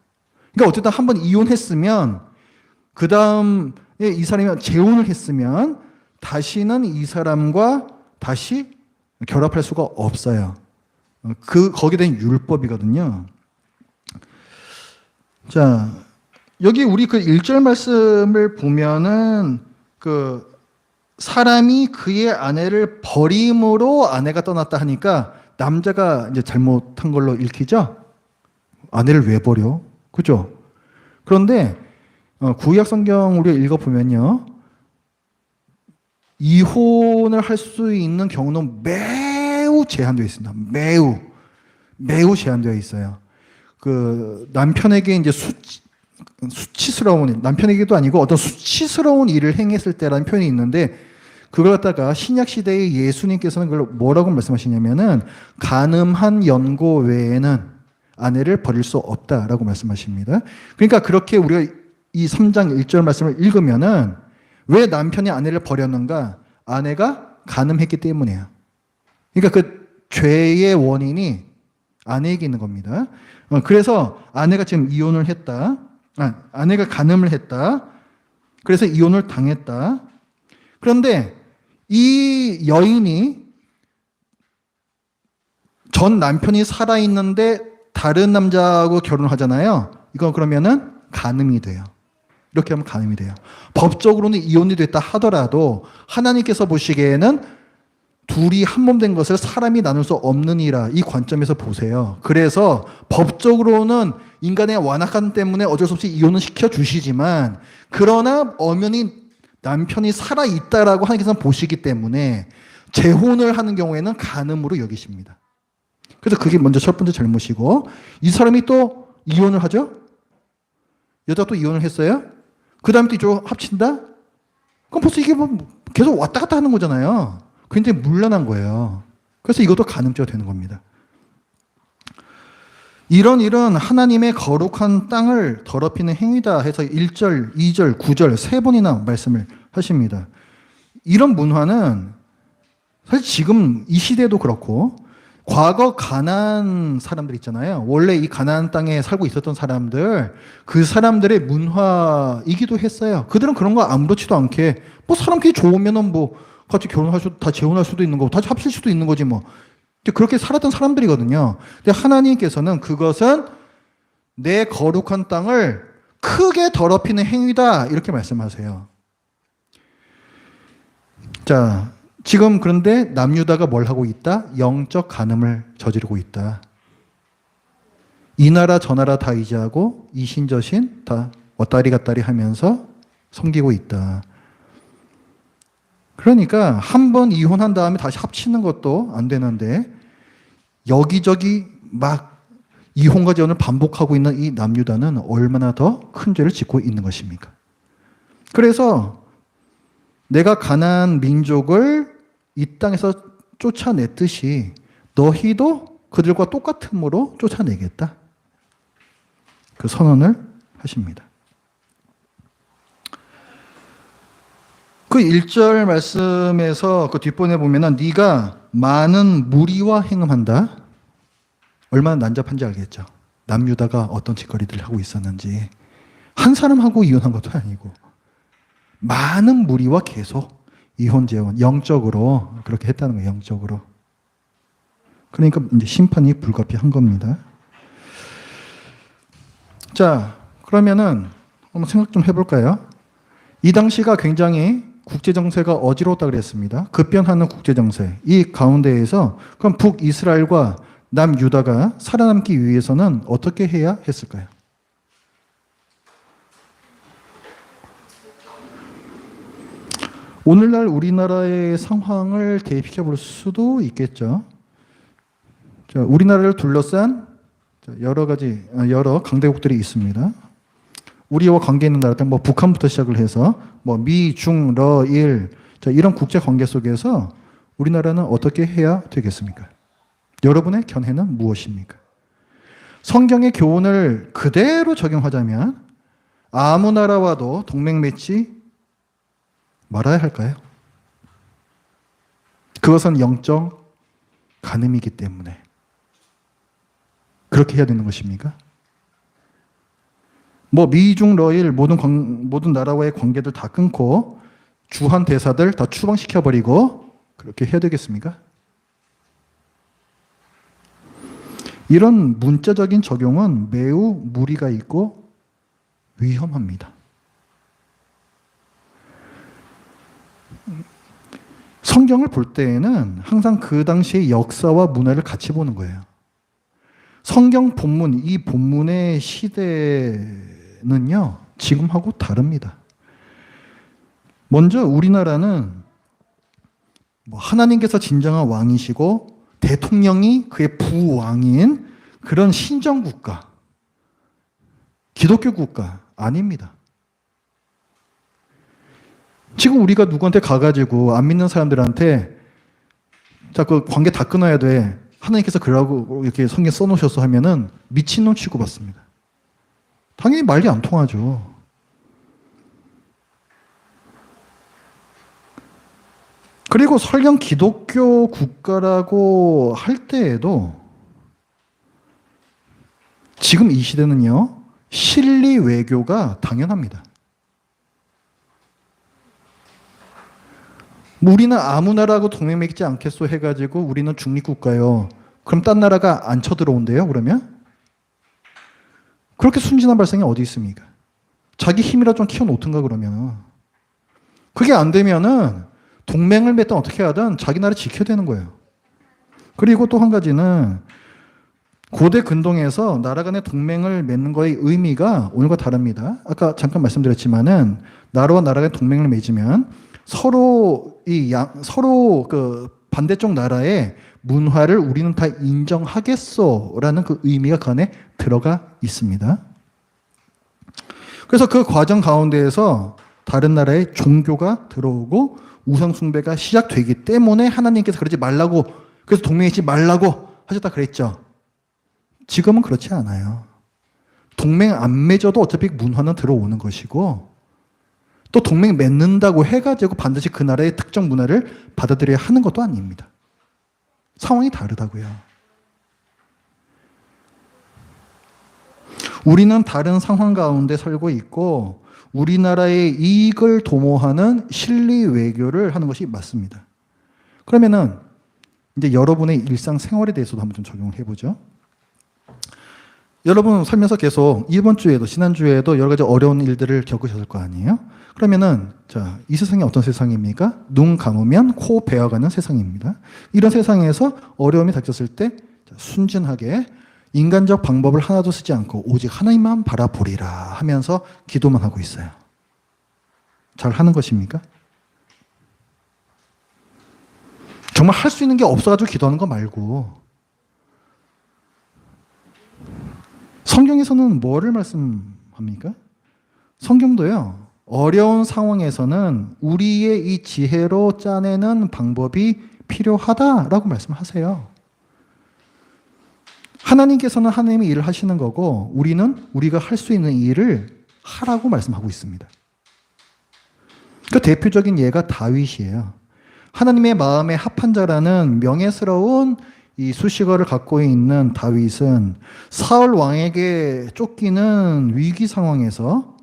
그러니까 어쨌든 한번 이혼했으면 그 다음에 이 사람이 재혼을 했으면 다시는 이 사람과 다시 결합할 수가 없어요. 거기에 대한 율법이거든요. 자, 여기 우리 그 1절 말씀을 보면은 그 사람이 그의 아내를 버림으로 아내가 떠났다 하니까 남자가 이제 잘못한 걸로 읽히죠? 아내를 왜 버려? 그죠? 그런데 구약 성경 우리가 읽어보면요. 이혼을 할 수 있는 경우는 매우 제한되어 있습니다. 매우 제한되어 있어요. 그 남편에게 이제 수치스러운, 남편에게도 아니고 어떤 수치스러운 일을 행했을 때라는 표현이 있는데 그걸 갖다가 신약 시대의 예수님께서는 그걸 뭐라고 말씀하시냐면은 간음한 연고 외에는 아내를 버릴 수 없다라고 말씀하십니다. 그러니까 그렇게 우리가 이 3장 1절 말씀을 읽으면은 왜 남편이 아내를 버렸는가? 아내가 간음했기 때문이에요. 그러니까 그 죄의 원인이 아내에게 있는 겁니다. 그래서 아내가 지금 이혼을 했다. 아내가 간음을 했다. 그래서 이혼을 당했다. 그런데 이 여인이 전 남편이 살아있는데 다른 남자하고 결혼을 하잖아요. 이건 그러면은 간음이 돼요. 이렇게 하면 간음이 돼요. 법적으로는 이혼이 됐다 하더라도 하나님께서 보시기에는 둘이 한 몸 된 것을 사람이 나눌 수 없느니라 이 관점에서 보세요. 그래서 법적으로는 인간의 완악함 때문에 어쩔 수 없이 이혼을 시켜주시지만 그러나 엄연히 남편이 살아있다라고 하나님께서는 보시기 때문에 재혼을 하는 경우에는 간음으로 여기십니다. 그래서 그게 먼저 첫 번째 잘못이고 이 사람이 또 이혼을 하죠? 여자가 또 이혼을 했어요? 그 다음에 또 이쪽 합친다? 그럼 벌써 이게 뭐 계속 왔다 갔다 하는 거잖아요. 굉장히 문란한 거예요. 그래서 이것도 간음죄가 되는 겁니다. 이런 일은 하나님의 거룩한 땅을 더럽히는 행위다 해서 1절, 2절, 9절 세 번이나 말씀을 하십니다. 이런 문화는 사실 지금 이 시대도 그렇고 과거 가나안 사람들 있잖아요. 원래 이 가나안 땅에 살고 있었던 사람들, 그 사람들의 문화이기도 했어요. 그들은 그런 거 아무렇지도 않게 뭐 사람끼리 좋으면은 뭐 같이 결혼할 수도, 다 재혼할 수도 있는 거고, 다시 합칠 수도 있는 거지 뭐. 그렇게 살았던 사람들이거든요. 근데 하나님께서는 그것은 내 거룩한 땅을 크게 더럽히는 행위다. 이렇게 말씀하세요. 자, 지금 그런데 남유다가 뭘 하고 있다? 영적 간음을 저지르고 있다. 이 나라 저 나라 다 의지하고 이신저신 다 왔다리 갔다리 하면서 섬기고 있다. 그러니까 한 번 이혼한 다음에 다시 합치는 것도 안 되는데 여기저기 막 이혼과 재혼을 반복하고 있는 이 남유다는 얼마나 더 큰 죄를 짓고 있는 것입니까? 그래서 내가 가나안 민족을 이 땅에서 쫓아냈듯이 너희도 그들과 똑같음으로 쫓아내겠다. 그 선언을 하십니다. 그 1절 말씀에서 그 뒷번에 보면은 네가 많은 무리와 행음한다. 얼마나 난잡한지 알겠죠. 남유다가 어떤 짓거리들을 하고 있었는지. 한 사람하고 이혼한 것도 아니고 많은 무리와 계속 이혼 재혼 영적으로 그렇게 했다는 거예요. 영적으로. 그러니까 이제 심판이 불가피한 겁니다. 자, 그러면은 한번 생각 좀 해볼까요? 이 당시가 굉장히 국제정세가 어지러웠다 그랬습니다. 급변하는 국제정세. 이 가운데에서 그럼 북이스라엘과 남유다가 살아남기 위해서는 어떻게 해야 했을까요? 오늘날 우리나라의 상황을 대입시켜 볼 수도 있겠죠. 자, 우리나라를 둘러싼 여러 강대국들이 있습니다. 우리와 관계 있는 나라들, 뭐 북한부터 시작을 해서 뭐 미, 중, 러, 일, 자, 이런 국제 관계 속에서 우리나라는 어떻게 해야 되겠습니까? 여러분의 견해는 무엇입니까? 성경의 교훈을 그대로 적용하자면 아무 나라와도 동맹 맺지 말아야 할까요? 그것은 영적 간음이기 때문에 그렇게 해야 되는 것입니까? 뭐 미중 러일 모든 나라와의 관계들 다 끊고 주한 대사들 다 추방시켜버리고 그렇게 해야 되겠습니까? 이런 문자적인 적용은 매우 무리가 있고 위험합니다. 성경을 볼 때에는 항상 그 당시의 역사와 문화를 같이 보는 거예요. 성경 본문, 이 본문의 시대는요, 지금하고 다릅니다. 먼저 우리나라는 하나님께서 진정한 왕이시고 대통령이 그의 부왕인 그런 신정국가, 기독교 국가 아닙니다. 지금 우리가 누구한테 가가지고 안 믿는 사람들한테 자, 그 관계 다 끊어야 돼. 하나님께서 그러라고 이렇게 성경 써놓으셔서 하면은 미친놈 취급받습니다. 당연히 말이 안 통하죠. 그리고 설령 기독교 국가라고 할 때에도 지금 이 시대는요, 실리 외교가 당연합니다. 우리는 아무 나라하고 동맹 맺지 않겠소 해가지고 우리는 중립국가요. 그럼 딴 나라가 안 쳐들어온대요, 그러면? 그렇게 순진한 발상이 어디 있습니까? 자기 힘이라 좀 키워놓든가 그러면. 그게 안 되면은 동맹을 맺든 어떻게 하든 자기 나라 지켜야 되는 거예요. 그리고 또 한 가지는 고대 근동에서 나라 간의 동맹을 맺는 거의 의미가 오늘과 다릅니다. 아까 잠깐 말씀드렸지만은 나라와 나라 간의 동맹을 맺으면 서로 그 반대쪽 나라의 문화를 우리는 다 인정하겠소라는 그 의미가 그 안에 들어가 있습니다. 그래서 그 과정 가운데에서 다른 나라의 종교가 들어오고 우상 숭배가 시작되기 때문에 하나님께서 그러지 말라고, 그래서 동맹하지 말라고 하셨다 그랬죠. 지금은 그렇지 않아요. 동맹 안 맺어도 어차피 문화는 들어오는 것이고, 또 동맹 맺는다고 해가지고 반드시 그 나라의 특정 문화를 받아들여야 하는 것도 아닙니다. 상황이 다르다고요. 우리는 다른 상황 가운데 살고 있고 우리나라의 이익을 도모하는 실리 외교를 하는 것이 맞습니다. 그러면은 이제 여러분의 일상생활에 대해서도 한번 좀 적용을 해보죠. 여러분 살면서 계속 이번 주에도 지난주에도 여러 가지 어려운 일들을 겪으셨을 거 아니에요? 그러면은 자, 이 세상이 어떤 세상입니까? 눈 감으면 코 베어가는 세상입니다. 이런 세상에서 어려움이 닥쳤을 때 순진하게 인간적 방법을 하나도 쓰지 않고 오직 하나님만 바라보리라 하면서 기도만 하고 있어요. 잘 하는 것입니까? 정말 할 수 있는 게 없어가지고 기도하는 거 말고 성경에서는 뭐를 말씀합니까? 성경도요, 어려운 상황에서는 우리의 이 지혜로 짜내는 방법이 필요하다라고 말씀하세요. 하나님께서는 하나님의 일을 하시는 거고 우리는 우리가 할 수 있는 일을 하라고 말씀하고 있습니다. 그 대표적인 예가 다윗이에요. 하나님의 마음에 합한 자라는 명예스러운 이 수식어를 갖고 있는 다윗은 사울 왕에게 쫓기는 위기 상황에서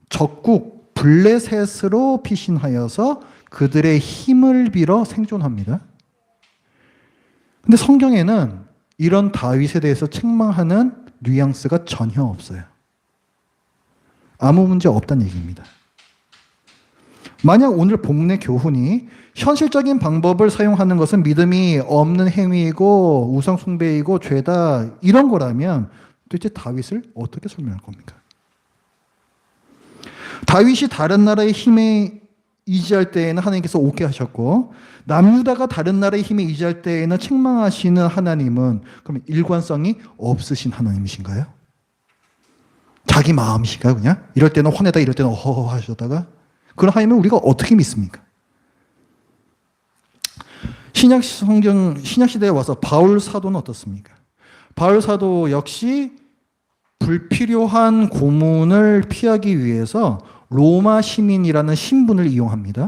적국 블레셋으로 피신하여서 그들의 힘을 빌어 생존합니다. 근데 성경에는 이런 다윗에 대해서 책망하는 뉘앙스가 전혀 없어요. 아무 문제 없다는 얘기입니다. 만약 오늘 본문의 교훈이 현실적인 방법을 사용하는 것은 믿음이 없는 행위이고 우상 숭배이고 죄다 이런 거라면 도대체 다윗을 어떻게 설명할 겁니까? 다윗이 다른 나라의 힘에 의지할 때에는 하나님께서 오케이 하셨고 남유다가 다른 나라의 힘에 의지할 때에는 책망하시는 하나님은 그러면 일관성이 없으신 하나님이신가요? 자기 마음이신가요? 그냥? 이럴 때는 화내다 이럴 때는 어허허 하셨다가 그런 하나님을 우리가 어떻게 믿습니까? 신약 시대에 와서 바울 사도는 어떻습니까? 바울 사도 역시 불필요한 고문을 피하기 위해서 로마 시민이라는 신분을 이용합니다.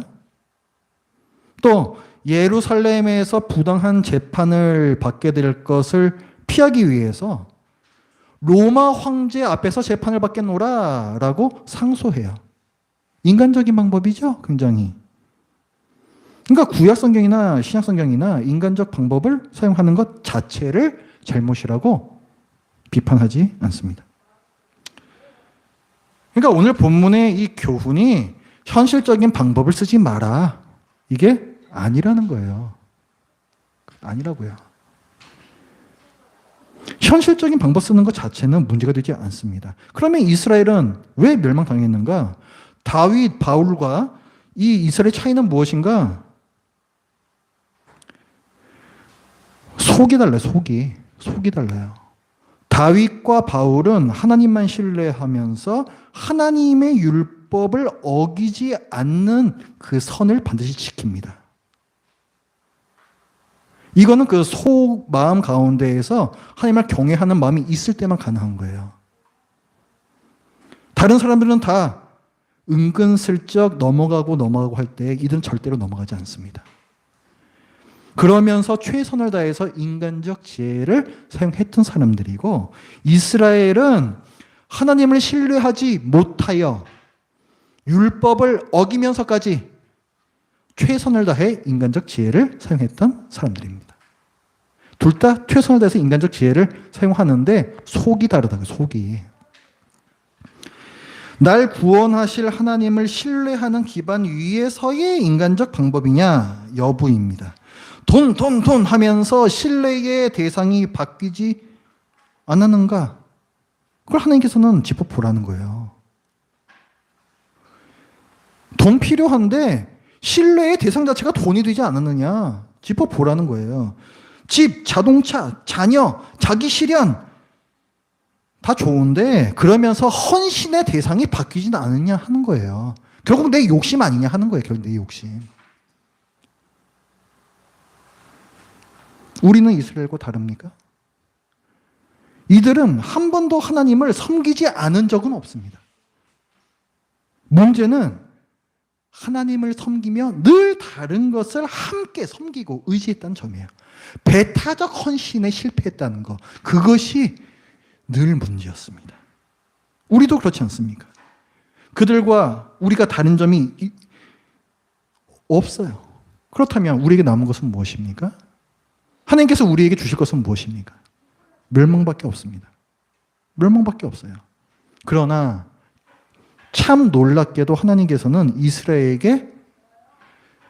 또 예루살렘에서 부당한 재판을 받게 될 것을 피하기 위해서 로마 황제 앞에서 재판을 받겠노라 라고 상소해요. 인간적인 방법이죠, 굉장히. 그러니까 구약 성경이나 신약 성경이나 인간적 방법을 사용하는 것 자체를 잘못이라고 비판하지 않습니다. 그러니까 오늘 본문의 이 교훈이 현실적인 방법을 쓰지 마라. 이게 아니라는 거예요. 아니라고요. 현실적인 방법 쓰는 것 자체는 문제가 되지 않습니다. 그러면 이스라엘은 왜 멸망당했는가? 다윗, 바울과 이 이스라엘의 차이는 무엇인가? 속이 달라요, 속이. 속이 달라요. 다윗과 바울은 하나님만 신뢰하면서 하나님의 율법을 어기지 않는 그 선을 반드시 지킵니다. 이거는 그 속 마음 가운데에서 하나님을 경외하는 마음이 있을 때만 가능한 거예요. 다른 사람들은 다 은근슬쩍 넘어가고 할 때 이들은 절대로 넘어가지 않습니다. 그러면서 최선을 다해서 인간적 지혜를 사용했던 사람들이고, 이스라엘은 하나님을 신뢰하지 못하여 율법을 어기면서까지 최선을 다해 인간적 지혜를 사용했던 사람들입니다. 둘 다 최선을 다해서 인간적 지혜를 사용하는데 속이 다르다고요, 속이. 날 구원하실 하나님을 신뢰하는 기반 위에서의 인간적 방법이냐 여부입니다. 돈 하면서 신뢰의 대상이 바뀌지 않았는가? 그걸 하나님께서는 짚어보라는 거예요. 돈 필요한데 신뢰의 대상 자체가 돈이 되지 않았느냐? 짚어보라는 거예요. 집, 자동차, 자녀, 자기 실현 다 좋은데 그러면서 헌신의 대상이 바뀌지는 않느냐 하는 거예요. 결국 내 욕심 아니냐 하는 거예요. 결국 내 욕심. 우리는 이스라엘과 다릅니까? 이들은 한 번도 하나님을 섬기지 않은 적은 없습니다. 문제는 하나님을 섬기며 늘 다른 것을 함께 섬기고 의지했다는 점이에요. 배타적 헌신에 실패했다는 것. 그것이 늘 문제였습니다. 우리도 그렇지 않습니까? 그들과 우리가 다른 점이 없어요. 그렇다면 우리에게 남은 것은 무엇입니까? 하나님께서 우리에게 주실 것은 무엇입니까? 멸망밖에 없습니다. 멸망밖에 없어요. 그러나 참 놀랍게도 하나님께서는 이스라엘에게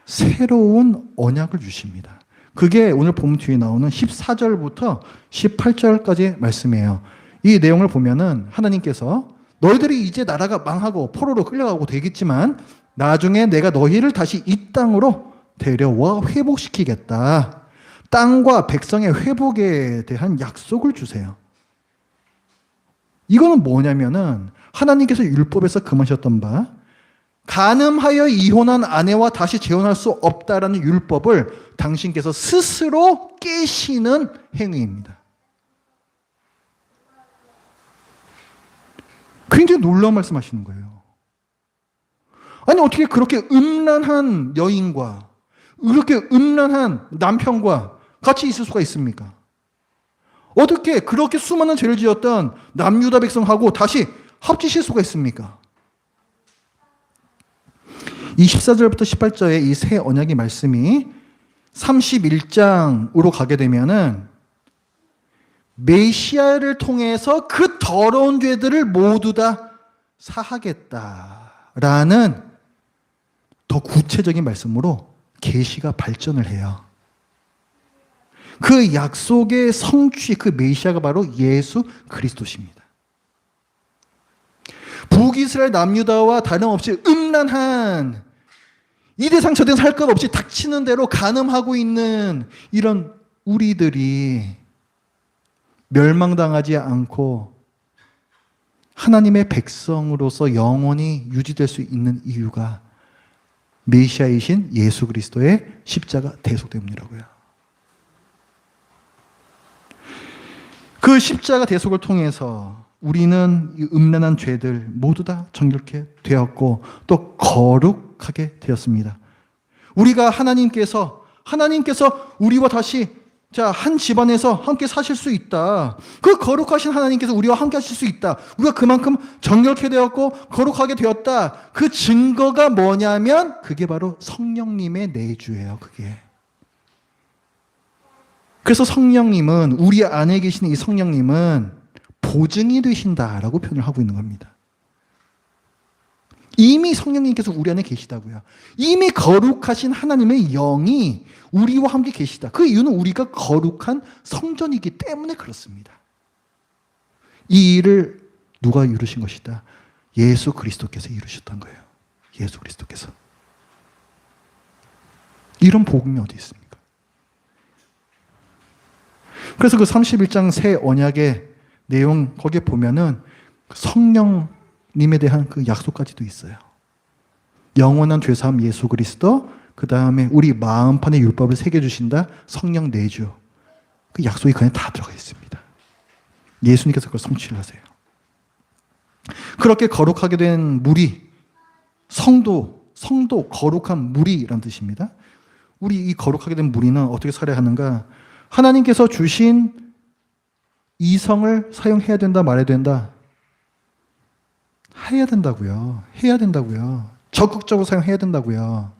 새로운 언약을 주십니다. 그게 오늘 본문 뒤에 나오는 14절부터 18절까지의 말씀이에요. 이 내용을 보면은 하나님께서 너희들이 이제 나라가 망하고 포로로 끌려가고 되겠지만 나중에 내가 너희를 다시 이 땅으로 데려와 회복시키겠다. 땅과 백성의 회복에 대한 약속을 주세요. 이거는 뭐냐면은 하나님께서 율법에서 금하셨던 바 간음하여 이혼한 아내와 다시 재혼할 수 없다라는 율법을 당신께서 스스로 깨시는 행위입니다. 굉장히 놀라운 말씀하시는 거예요. 아니 어떻게 그렇게 음란한 여인과 그렇게 음란한 남편과 같이 있을 수가 있습니까? 어떻게 그렇게 수많은 죄를 지었던 남유다 백성하고 다시 합치실 수가 있습니까? 이 14절부터 18절의 이 새 언약의 말씀이 31장으로 가게 되면은 메시아를 통해서 그 더러운 죄들을 모두 다 사하겠다라는 더 구체적인 말씀으로 계시가 발전을 해요. 그 약속의 성취, 그 메시아가 바로 예수 그리스도십니다. 북이스라엘 남유다와 다름없이 음란한 이 대상 저 대상 할 것 없이 닥치는 대로 간음하고 있는 이런 우리들이 멸망당하지 않고 하나님의 백성으로서 영원히 유지될 수 있는 이유가 메시아이신 예수 그리스도의 십자가 대속 때문이라고요. 그 그 십자가 대속을 통해서 우리는 이 음란한 죄들 모두 다 정결케 되었고 또 거룩하게 되었습니다. 우리가 하나님께서 우리와 다시 한 집안에서 함께 사실 수 있다. 그 거룩하신 하나님께서 우리와 함께 하실 수 있다. 우리가 그만큼 정결케 되었고 거룩하게 되었다. 그 증거가 뭐냐면 그게 바로 성령님의 내주예요. 그게. 그래서 성령님은, 우리 안에 계시는 이 성령님은 보증이 되신다라고 표현을 하고 있는 겁니다. 이미 성령님께서 우리 안에 계시다고요. 이미 거룩하신 하나님의 영이 우리와 함께 계시다. 그 이유는 우리가 거룩한 성전이기 때문에 그렇습니다. 이 일을 누가 이루신 것이다? 예수 그리스도께서 이루셨던 거예요. 예수 그리스도께서. 이런 복음이 어디 있습니까? 그래서 그 31장 새 언약의 내용 거기에 보면은 성령님에 대한 그 약속까지도 있어요. 영원한 죄사함 예수 그리스도, 그 다음에 우리 마음판에 율법을 새겨주신다 성령 내주. 그 약속이 그냥 다 들어가 있습니다. 예수님께서 그걸 성취를 하세요. 그렇게 거룩하게 된 무리, 성도 거룩한 무리라는 뜻입니다. 우리 이 거룩하게 된 무리는 어떻게 살아야 하는가? 하나님께서 주신 이성을 사용해야 된다, 말해야 된다? 해야 된다고요. 해야 된다고요. 적극적으로 사용해야 된다고요.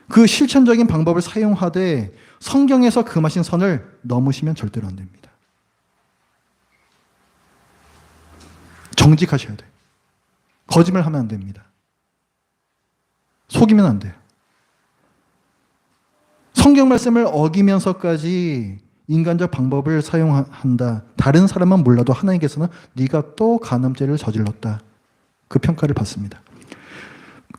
그 실천적인 방법을 사용하되 성경에서 금하신 선을 넘으시면 절대로 안 됩니다. 정직하셔야 돼요. 거짓말하면 안 됩니다. 속이면 안 돼요. 성경 말씀을 어기면서까지 인간적 방법을 사용한다. 다른 사람은 몰라도 하나님께서는 네가 또 간음죄를 저질렀다. 그 평가를 받습니다.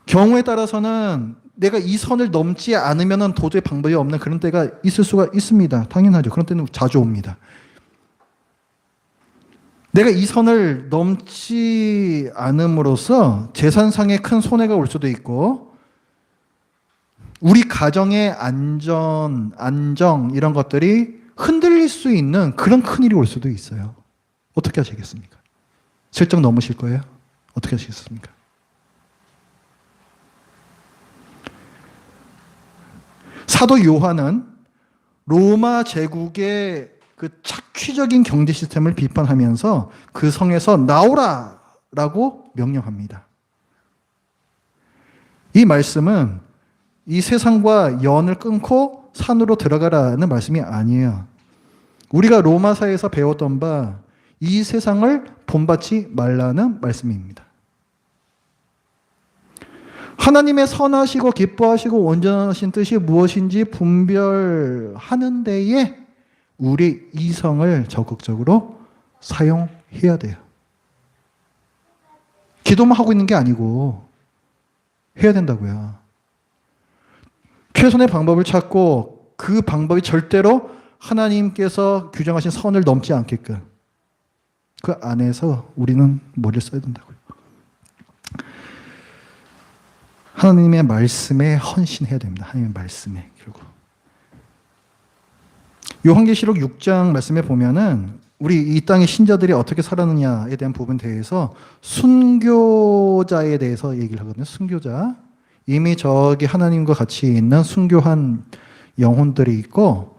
경우에 따라서는 내가 이 선을 넘지 않으면 도저히 방법이 없는 그런 때가 있을 수가 있습니다. 당연하죠. 그런 때는 자주 옵니다. 내가 이 선을 넘지 않음으로써 재산상의 큰 손해가 올 수도 있고 우리 가정의 안전, 안정 이런 것들이 흔들릴 수 있는 그런 큰일이 올 수도 있어요. 어떻게 하시겠습니까? 슬쩍 넘으실 거예요? 어떻게 하시겠습니까? 사도 요한은 로마 제국의 그 착취적인 경제 시스템을 비판하면서 그 성에서 나오라라고 명령합니다. 이 말씀은 이 세상과 연을 끊고 산으로 들어가라는 말씀이 아니에요. 우리가 로마사에서 배웠던 바 이 세상을 본받지 말라는 말씀입니다. 하나님의 선하시고 기뻐하시고 온전하신 뜻이 무엇인지 분별하는 데에 우리 이성을 적극적으로 사용해야 돼요. 기도만 하고 있는 게 아니고 해야 된다고요. 최선의 방법을 찾고 그 방법이 절대로 하나님께서 규정하신 선을 넘지 않게끔 그 안에서 우리는 머리를 써야 된다고요. 하나님의 말씀에 헌신해야 됩니다. 하나님의 말씀에 결국. 요한계시록 6장 말씀에 보면은 우리 이 땅의 신자들이 어떻게 살았느냐에 대한 부분에 대해서 순교자에 대해서 얘기를 하거든요. 순교자. 이미 저기 하나님과 같이 있는 순교한 영혼들이 있고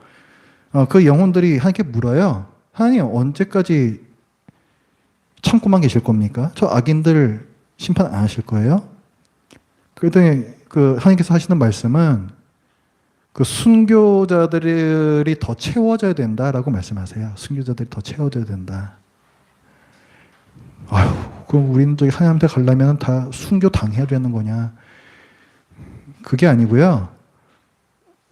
그 영혼들이 하나님께 물어요. 하나님 언제까지 참고만 계실 겁니까? 저 악인들 심판 안 하실 거예요? 그랬더니 그 하나님께서 하시는 말씀은 그 순교자들이 더 채워져야 된다라고 말씀하세요. 순교자들이 더 채워져야 된다. 아유, 그럼 우리는 저기 하나님한테 가려면 다 순교 당해야 되는 거냐? 그게 아니고요.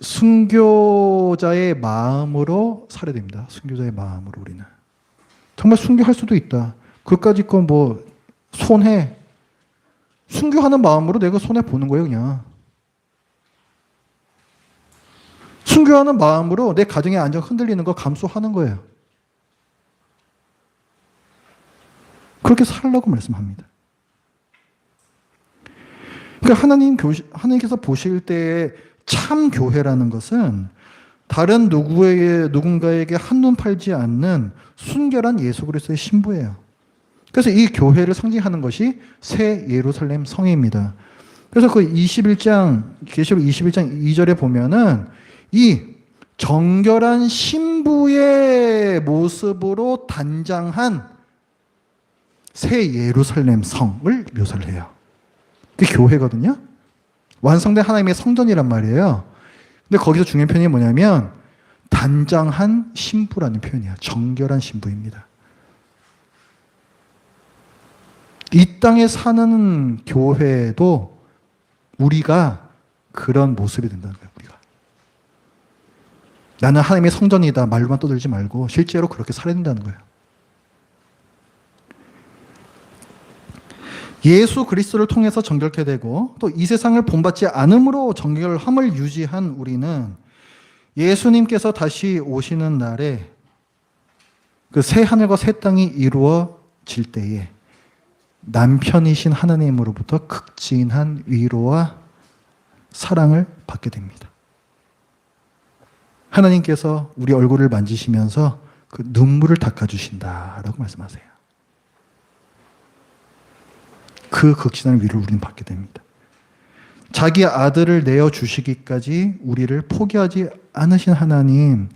순교자의 마음으로 살아야 됩니다. 순교자의 마음으로 우리는. 정말 순교할 수도 있다. 그까짓 거 뭐 손해. 순교하는 마음으로 내가 손해 보는 거예요, 그냥. 순교하는 마음으로 내 가정의 안정 흔들리는 거 감수하는 거예요. 그렇게 살라고 말씀합니다. 그러니까 하나님께서 보실 때의 참 교회라는 것은 다른 누군가에게 한눈 팔지 않는 순결한 예수 그리스도의 신부예요. 그래서 이 교회를 상징하는 것이 새 예루살렘 성입니다. 그래서 그 21장, 계시록 21장 2절에 보면은 이 정결한 신부의 모습으로 단장한 새 예루살렘 성을 묘사를 해요. 그게 교회거든요. 완성된 하나님의 성전이란 말이에요. 근데 거기서 중요한 표현이 뭐냐면 단장한 신부라는 표현이에요. 정결한 신부입니다. 이 땅에 사는 교회도 우리가 그런 모습이 된다는 거예요. 우리가. 나는 하나님의 성전이다 말로만 떠들지 말고 실제로 그렇게 살아야 된다는 거예요. 예수 그리스도를 통해서 정결케 되고 또 이 세상을 본받지 않음으로 정결함을 유지한 우리는 예수님께서 다시 오시는 날에 그 새 하늘과 새 땅이 이루어질 때에 남편이신 하나님으로부터 극진한 위로와 사랑을 받게 됩니다. 하나님께서 우리 얼굴을 만지시면서 그 눈물을 닦아주신다라고 말씀하세요. 그 극진한 위로를 우리는 받게 됩니다. 자기 아들을 내어주시기까지 우리를 포기하지 않으신 하나님,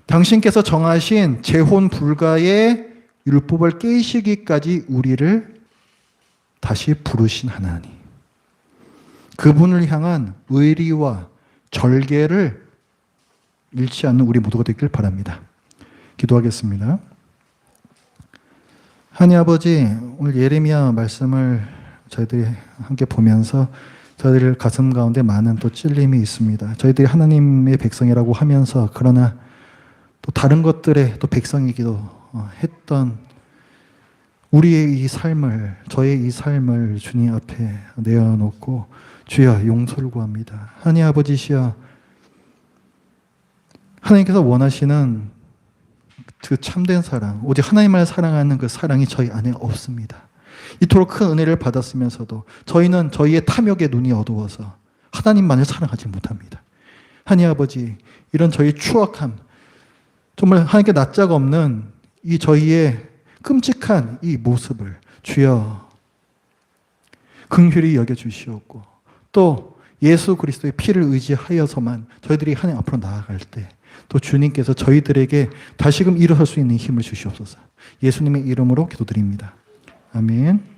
당신께서 정하신 재혼 불가의 율법을 깨시기까지 우리를 다시 부르신 하나님, 그분을 향한 의리와 절개를 잃지 않는 우리 모두가 되길 바랍니다. 기도하겠습니다. 하나님 아버지, 오늘 예레미야 말씀을 저희들이 함께 보면서 저희들 가슴 가운데 많은 또 찔림이 있습니다. 저희들이 하나님의 백성이라고 하면서 그러나 또 다른 것들의 또 백성이기도 했던 우리의 이 삶을, 저의 이 삶을 주님 앞에 내어놓고 주여 용서를 구합니다. 하나님 아버지시여, 하나님께서 원하시는 그 참된 사랑, 오직 하나님만 사랑하는 그 사랑이 저희 안에 없습니다. 이토록 큰 은혜를 받았으면서도 저희는 저희의 탐욕의 눈이 어두워서 하나님만을 사랑하지 못합니다. 하나님 아버지, 이런 저희 추악함, 정말 하나님께 낯짝 없는 이 저희의 끔찍한 이 모습을 주여 긍휼히 여겨주시옵고, 또 예수 그리스도의 피를 의지하여서만 저희들이 하나님 앞으로 나아갈 때 또 주님께서 저희들에게 다시금 일어설 수 있는 힘을 주시옵소서. 예수님의 이름으로 기도드립니다. 아멘.